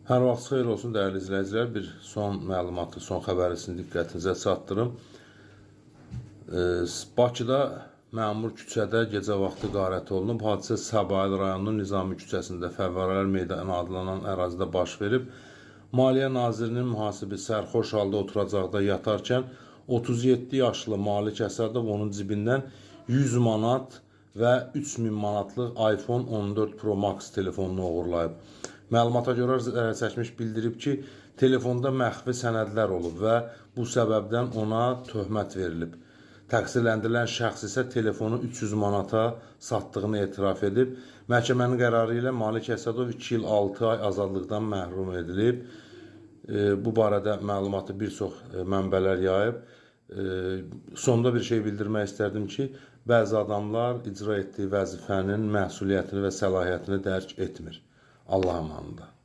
Hər vaxt xeyir olsun dəyərli izləyicilər. Bir son məlumatı, son xəbəri sizin diqqətinizə çatdırım. Bakıda məmur küçədə gecə vaxtı qarət olunub. Hadisə Səbail rayonunun Nizami küçəsində Fəvvarələr meydanı adlanan ərazidə baş verib. Maliyyə Nazirinin mühasibi sərxoş halda oturacaqda yatarkən 37 yaşlı Malik Əsədov onun cibindən 100 manat və 3000 manatlıq iPhone 14 Pro Max telefonunu uğurlayıb. Məlumata görə zərərçəkmiş bildirib ki, telefonda məxfi sənədlər olub və bu səbəbdən ona töhmət verilib. Təqsirləndirilən şəxs isə telefonu 300 manata satdığını etiraf edib. Məhkəmənin qərarı ilə Malik Əsədov 2 il 6 ay azadlıqdan məhrum edilib. Bu barədə məlumatı bir çox mənbələr yayıb. Sonda bir şey bildirmək istərdim ki, bəzi adamlar icra etdiyi vəzifənin məsuliyyətini və səlahiyyətini dərk etmir. Allah'a emanet.